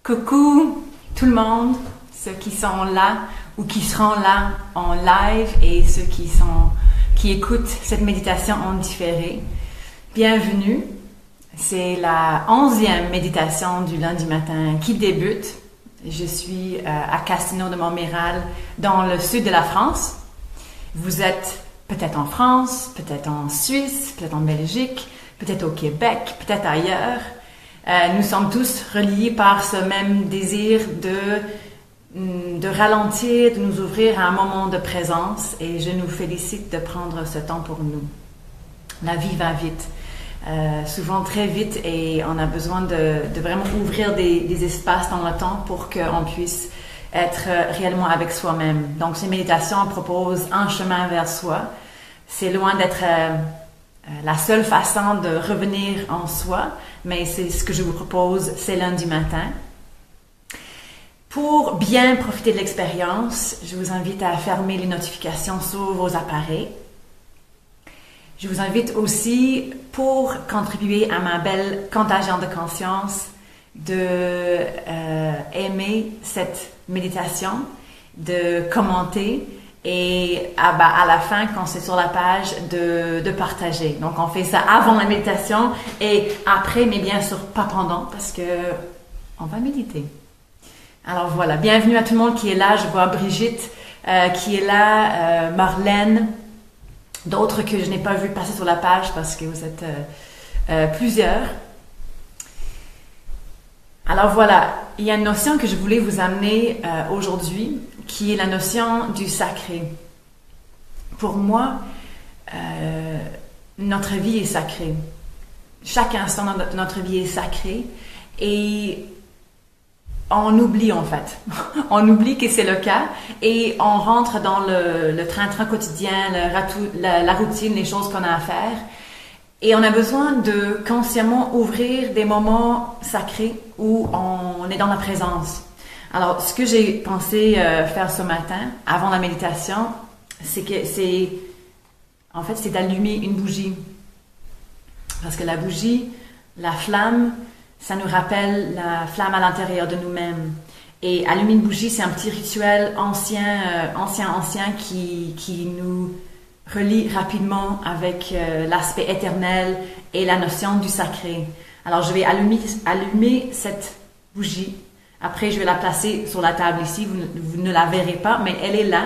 Coucou tout le monde, ceux qui sont là ou qui seront là en live et ceux qui écoutent cette méditation en différé. Bienvenue. C'est la 11e méditation du lundi matin qui débute. Je suis à Castelnau de Montmiral, dans le sud de la France. Vous êtes peut-être en France, peut-être en Suisse, peut-être en Belgique, peut-être au Québec, peut-être ailleurs. Nous sommes tous reliés par ce même désir de ralentir, de nous ouvrir à un moment de présence, et je nous félicite de prendre ce temps pour nous. La vie va vite, souvent très vite, et on a besoin de vraiment ouvrir des espaces dans le temps pour qu'on puisse être réellement avec soi-même. Donc, ces méditations proposent un chemin vers soi. C'est loin d'être la seule façon de revenir en soi, mais c'est ce que je vous propose ces lundis matin. Pour bien profiter de l'expérience, je vous invite à fermer les notifications sur vos appareils. Je vous invite aussi, pour contribuer à ma belle contagion de conscience, de aimer cette méditation, de commenter, et à la fin, quand c'est sur la page, de partager. Donc, on fait ça avant la méditation et après, mais bien sûr pas pendant, parce que on va méditer. Alors voilà, bienvenue à tout le monde qui est là. Je vois Brigitte qui est là, Marlène, d'autres que je n'ai pas vu passer sur la page parce que vous êtes plusieurs. Alors voilà, il y a une notion que je voulais vous amener aujourd'hui, qui est la notion du sacré. Pour moi, notre vie est sacrée. Chaque instant de notre vie est sacré, et on oublie en fait. On oublie que c'est le cas, et on rentre dans le train-train quotidien, la routine, les choses qu'on a à faire. Et on a besoin de consciemment ouvrir des moments sacrés où on est dans la présence. Alors, ce que j'ai pensé faire ce matin, avant la méditation, c'est d'allumer une bougie. Parce que la bougie, la flamme, ça nous rappelle la flamme à l'intérieur de nous-mêmes. Et allumer une bougie, c'est un petit rituel ancien qui nous relie rapidement avec l'aspect éternel et la notion du sacré. Alors, je vais allumer cette bougie. Après, je vais la placer sur la table ici. Vous ne la verrez pas, mais elle est là.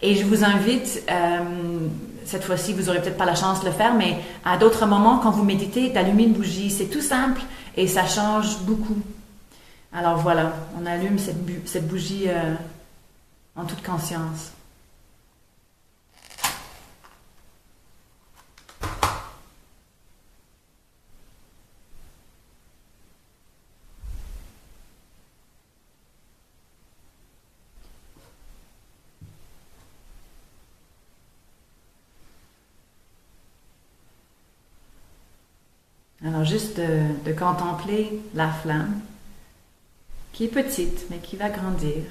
Et je vous invite, cette fois-ci, vous n'aurez peut-être pas la chance de le faire, mais à d'autres moments, quand vous méditez, d'allumer une bougie. C'est tout simple et ça change beaucoup. Alors voilà, on allume cette bougie en toute conscience. Alors juste de contempler la flamme, qui est petite, mais qui va grandir.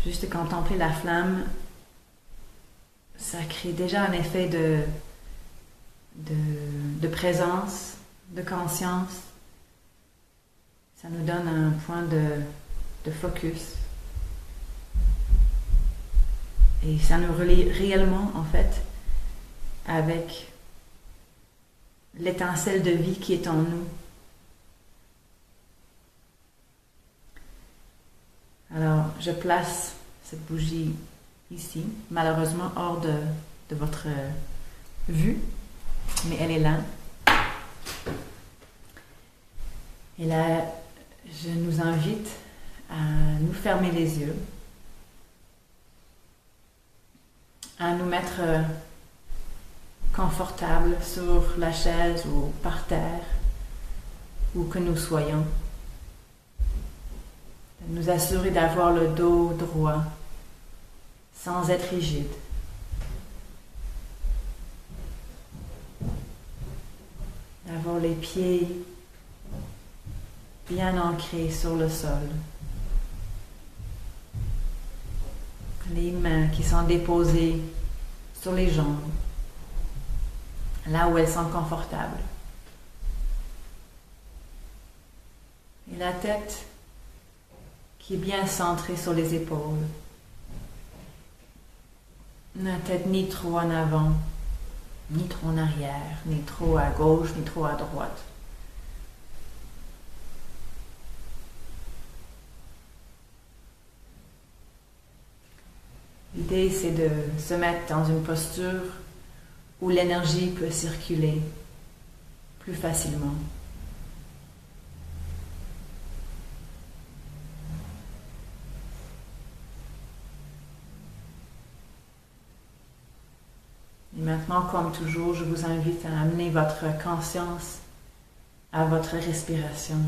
Juste de contempler la flamme, ça crée déjà un effet de présence, de conscience. Ça nous donne un point de focus. Et ça nous relie réellement, en fait, avec l'étincelle de vie qui est en nous. Alors, je place cette bougie ici, malheureusement hors de votre vue, mais elle est là. Et là, je nous invite à nous fermer les yeux, à nous mettre confortable sur la chaise ou par terre, où que nous soyons. Nous assurer d'avoir le dos droit, sans être rigide. D'avoir les pieds bien ancrés sur le sol. Les mains qui sont déposées sur les jambes, là où elles sont confortables. Et la tête qui est bien centrée sur les épaules. La tête ni trop en avant, ni trop en arrière, ni trop à gauche, ni trop à droite. L'idée, c'est de se mettre dans une posture où l'énergie peut circuler plus facilement. Et maintenant, comme toujours, je vous invite à amener votre conscience à votre respiration.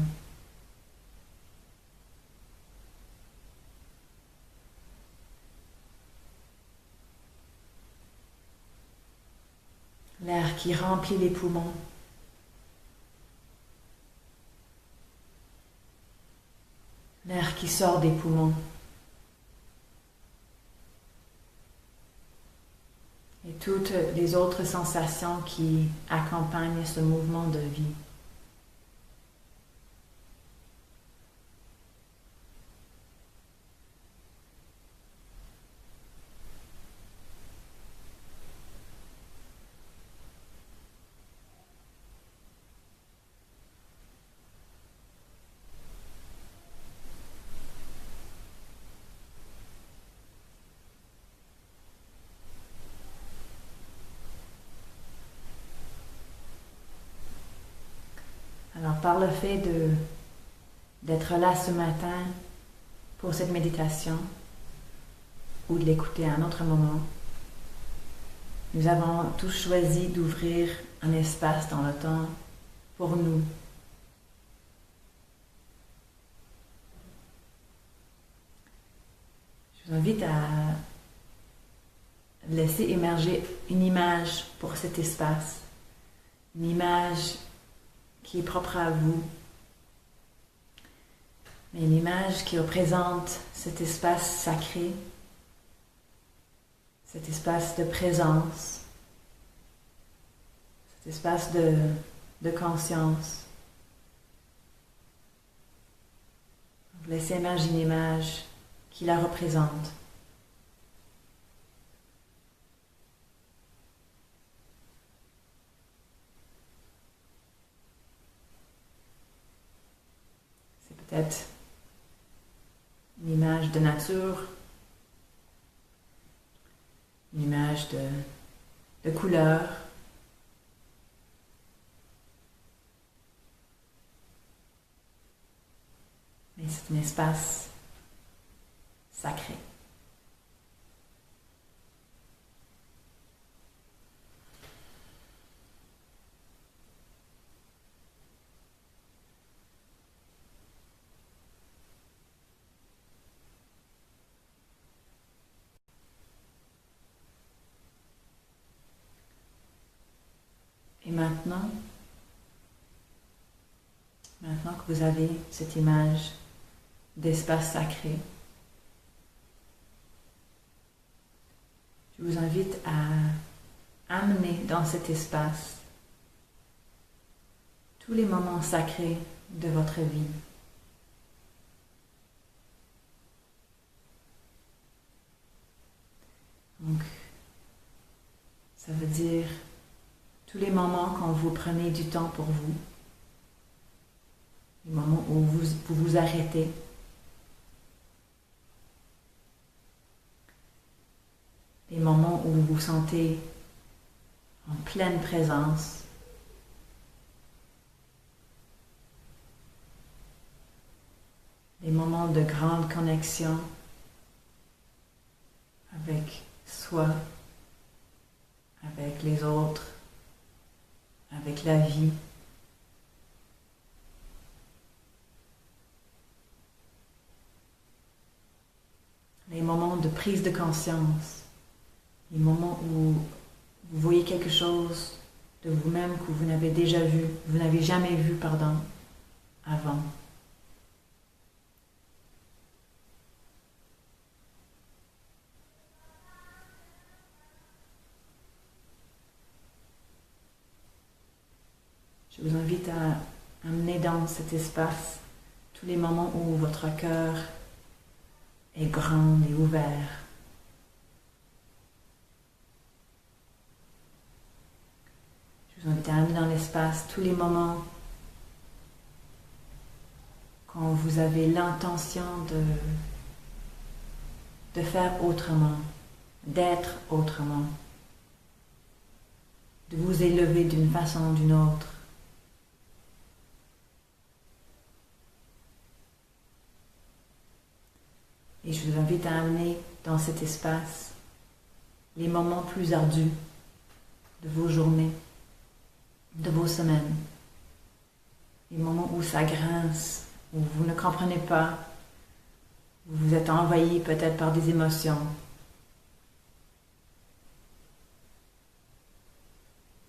L'air qui remplit les poumons. L'air qui sort des poumons. Et toutes les autres sensations qui accompagnent ce mouvement de vie. Alors, par le fait d'être là ce matin pour cette méditation ou de l'écouter à un autre moment, nous avons tous choisi d'ouvrir un espace dans le temps pour nous. Je vous invite à laisser émerger une image pour cet espace, une image qui est propre à vous, mais une image qui représente cet espace sacré, cet espace de présence, cet espace de conscience. Laissez émerger une image qui la représente. Peut-être une image de nature, une image de couleur, mais c'est un espace sacré. Et maintenant que vous avez cette image d'espace sacré, je vous invite à amener dans cet espace tous les moments sacrés de votre vie. Donc, ça veut dire tous les moments quand vous prenez du temps pour vous, les moments où vous arrêtez, les moments où vous vous sentez en pleine présence, les moments de grande connexion avec soi, avec les autres, avec la vie. Les moments de prise de conscience, les moments où vous voyez quelque chose de vous-même que vous n'avez déjà vu, vous n'avez jamais vu, avant. Je vous invite à amener dans cet espace tous les moments où votre cœur est grand et ouvert. Je vous invite à amener dans l'espace tous les moments quand vous avez l'intention de faire autrement, d'être autrement, de vous élever d'une façon ou d'une autre. Et je vous invite à amener dans cet espace les moments plus ardus de vos journées, de vos semaines, les moments où ça grince, où vous ne comprenez pas, où vous êtes envahi peut-être par des émotions.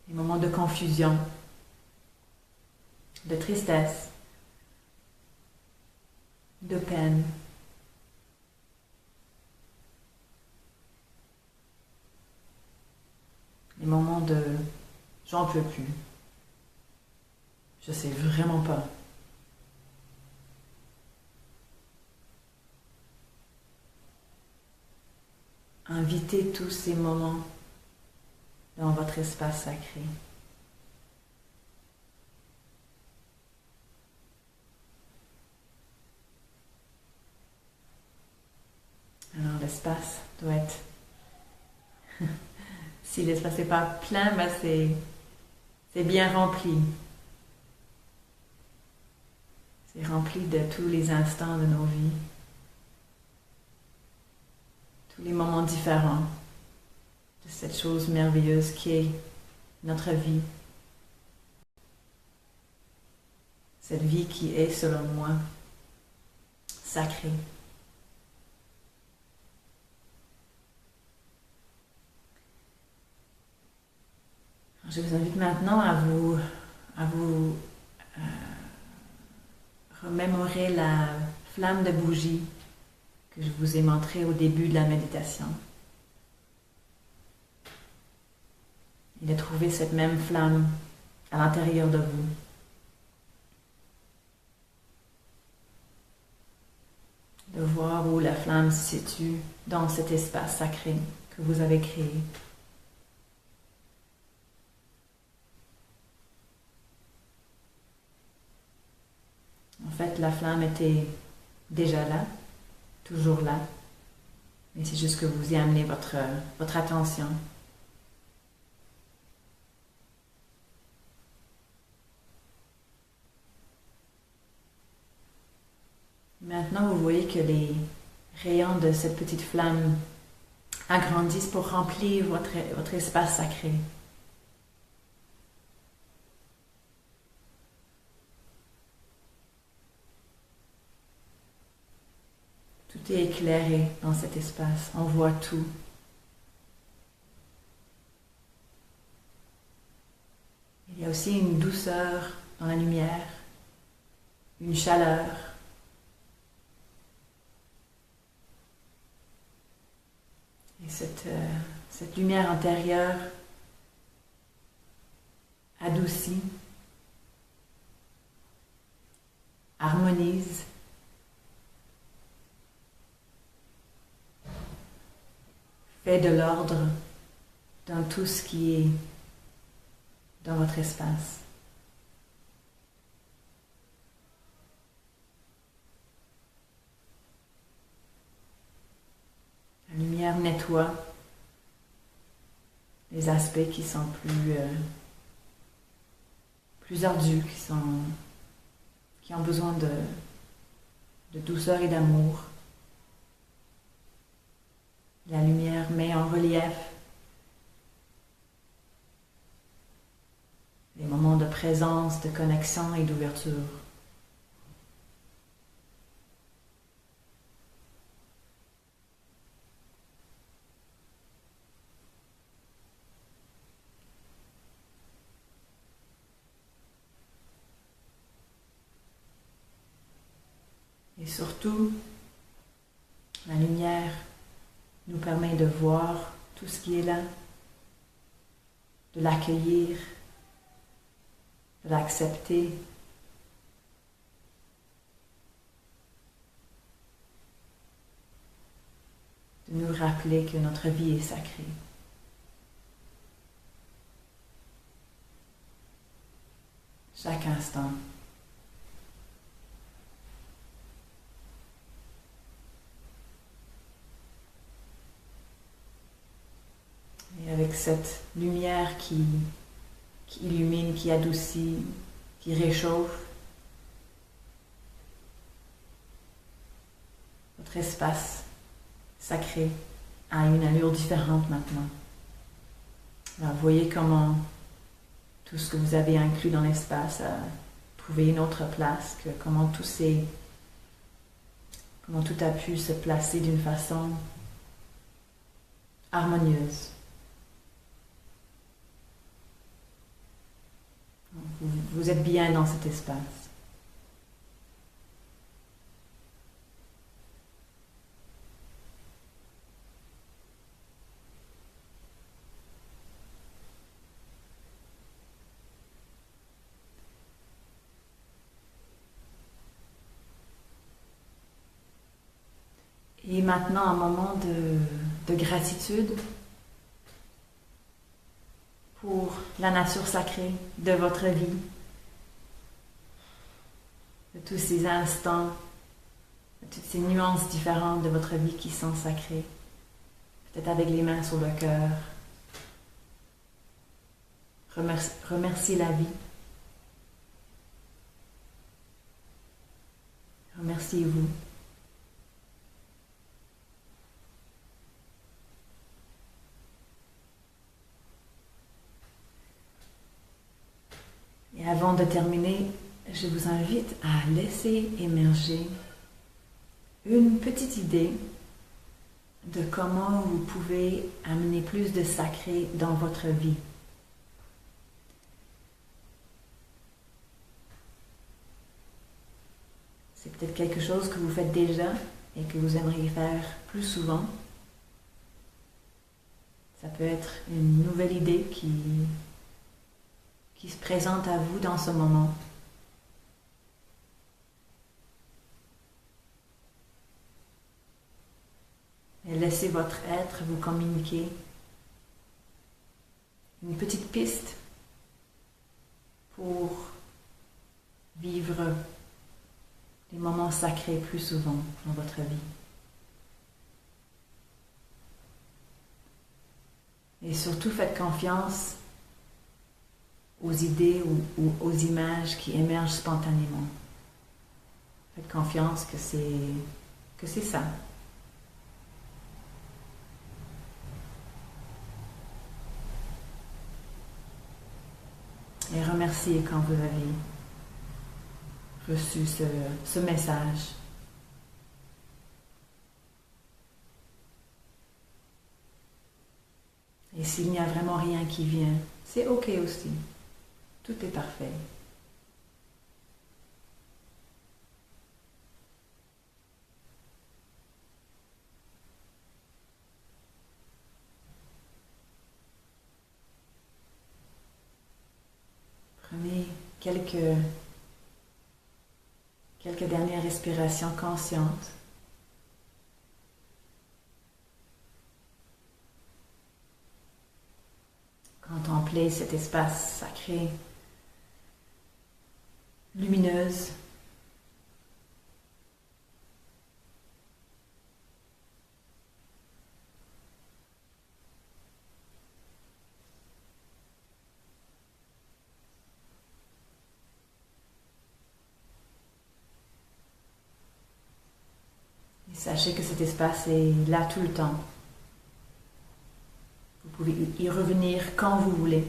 Les moments de confusion, de tristesse, de peine. Les moments de j'en peux plus. Je sais vraiment pas. Invitez tous ces moments dans votre espace sacré. Alors l'espace doit être... Si l'espace n'est pas plein, ben c'est bien rempli. C'est rempli de tous les instants de nos vies. Tous les moments différents de cette chose merveilleuse qui est notre vie. Cette vie qui est, selon moi, sacrée. Je vous invite maintenant à vous remémorer la flamme de bougie que je vous ai montrée au début de la méditation. Et de trouver cette même flamme à l'intérieur de vous. De voir où la flamme se situe dans cet espace sacré que vous avez créé. En fait, la flamme était déjà là, toujours là, mais c'est juste que vous y amenez votre attention. Maintenant, vous voyez que les rayons de cette petite flamme agrandissent pour remplir votre espace sacré. Tout est éclairé dans cet espace, on voit tout. Il y a aussi une douceur dans la lumière, une chaleur. Et cette lumière intérieure adoucit, harmonise, fait de l'ordre dans tout ce qui est dans votre espace. La lumière nettoie les aspects qui sont plus ardus, qui ont besoin de douceur et d'amour. La lumière met en relief les moments de présence, de connexion et d'ouverture. Et surtout, la lumière nous permet de voir tout ce qui est là, de l'accueillir, de l'accepter, de nous rappeler que notre vie est sacrée. Chaque instant. Et avec cette lumière qui illumine, qui adoucit, qui réchauffe, votre espace sacré a une allure différente maintenant. Alors, vous voyez comment tout ce que vous avez inclus dans l'espace a trouvé une autre place, comment tout a pu se placer d'une façon harmonieuse. Vous êtes bien dans cet espace. Et maintenant, un moment de gratitude pour la nature sacrée de votre vie, de tous ces instants, de toutes ces nuances différentes de votre vie qui sont sacrées. Peut-être avec les mains sur le cœur. Remerciez la vie. Remerciez-vous. Et avant de terminer, je vous invite à laisser émerger une petite idée de comment vous pouvez amener plus de sacré dans votre vie. C'est peut-être quelque chose que vous faites déjà et que vous aimeriez faire plus souvent. Ça peut être une nouvelle idée qui se présente à vous dans ce moment. Et laissez votre être vous communiquer une petite piste pour vivre des moments sacrés plus souvent dans votre vie. Et surtout, faites confiance aux idées ou aux images qui émergent spontanément. Faites confiance que c'est ça. Et remerciez quand vous avez reçu ce message. Et s'il n'y a vraiment rien qui vient, c'est ok aussi. Tout est parfait. Prenez quelques dernières respirations conscientes. Contemplez cet espace sacré, lumineuse. Et sachez que cet espace est là tout le temps. Vous pouvez y revenir quand vous voulez.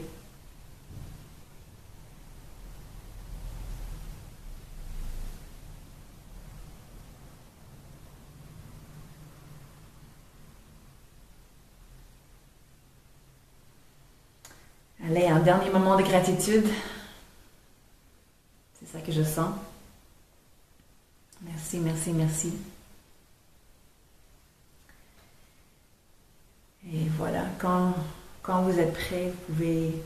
Allez, un dernier moment de gratitude. C'est ça que je sens. Merci, merci, merci. Et voilà, quand vous êtes prêt, vous pouvez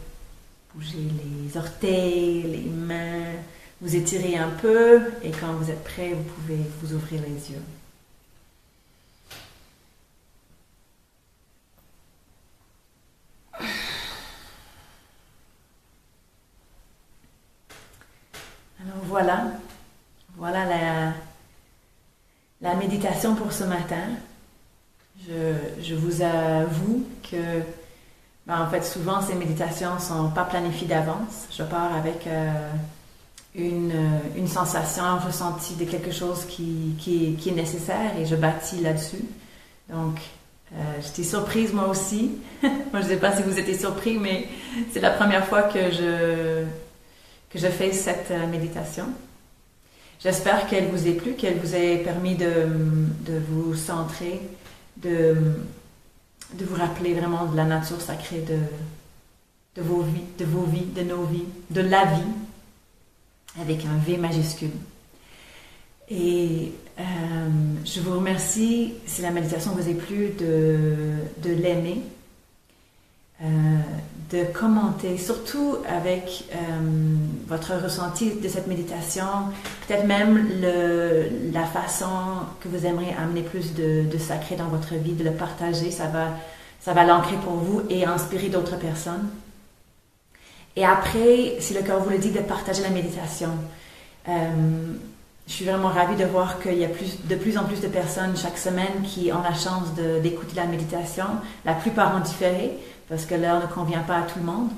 bouger les orteils, les mains, vous étirez un peu et quand vous êtes prêt, vous pouvez vous ouvrir les yeux. voilà. Voilà la méditation pour ce matin. Je vous avoue que, en fait, souvent ces méditations ne sont pas planifiées d'avance. Je pars avec une sensation, un ressenti de quelque chose qui est nécessaire et je bâtis là-dessus. Donc, j'étais surprise moi aussi. Moi, je ne sais pas si vous étiez surpris, mais c'est la première fois que je fais cette méditation. J'espère qu'elle vous ait plu, qu'elle vous ait permis de vous centrer, de vous rappeler vraiment de la nature sacrée de vos vies, de nos vies, de la vie, avec un V majuscule. Et je vous remercie, si la méditation vous a plu, de l'aimer, de commenter, surtout avec votre ressenti de cette méditation, peut-être même la façon que vous aimeriez amener plus de sacré dans votre vie, de le partager, ça va l'ancrer pour vous et inspirer d'autres personnes. Et après, si le cœur vous le dit, de partager la méditation. Je suis vraiment ravie de voir qu'il y a de plus en plus de personnes chaque semaine qui ont la chance d'écouter la méditation. La plupart ont différé, parce que l'heure ne convient pas à tout le monde.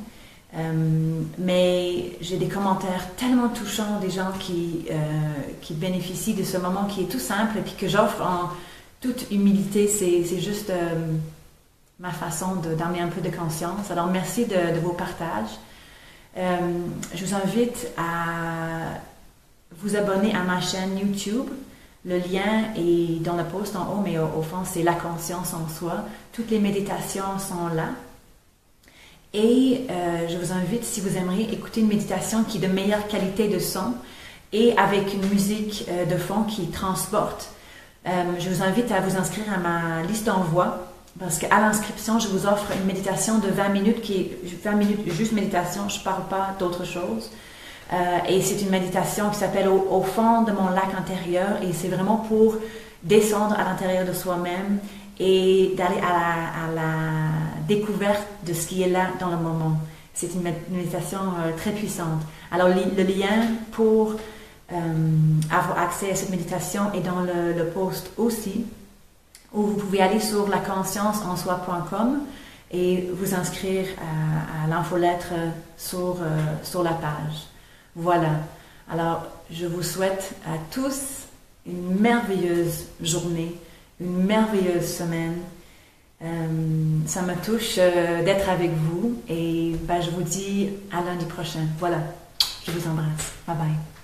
Mais j'ai des commentaires tellement touchants des gens qui bénéficient de ce moment qui est tout simple et puis que j'offre en toute humilité. C'est juste ma façon d'amener un peu de conscience. Alors merci de vos partages. Je vous invite à vous abonner à ma chaîne YouTube. Le lien est dans le post en haut, mais au fond, c'est la conscience en soi. Toutes les méditations sont là. Et je vous invite, si vous aimeriez écouter une méditation qui est de meilleure qualité de son et avec une musique de fond qui transporte, je vous invite à vous inscrire à ma liste d'envoi parce qu'à l'inscription, je vous offre une méditation de 20 minutes qui est 20 minutes juste méditation, je ne parle pas d'autre chose. Et c'est une méditation qui s'appelle au fond de mon lac intérieur et c'est vraiment pour descendre à l'intérieur de soi-même et d'aller à la découverte de ce qui est là dans le moment. C'est une méditation très puissante. Alors le lien pour avoir accès à cette méditation est dans le post aussi, où vous pouvez aller sur laconscienceensoi.com et vous inscrire à l'infolettre sur la page. Voilà. Alors, je vous souhaite à tous une merveilleuse journée, une merveilleuse semaine. Ça me touche d'être avec vous et je vous dis à lundi prochain. Voilà. Je vous embrasse. Bye bye.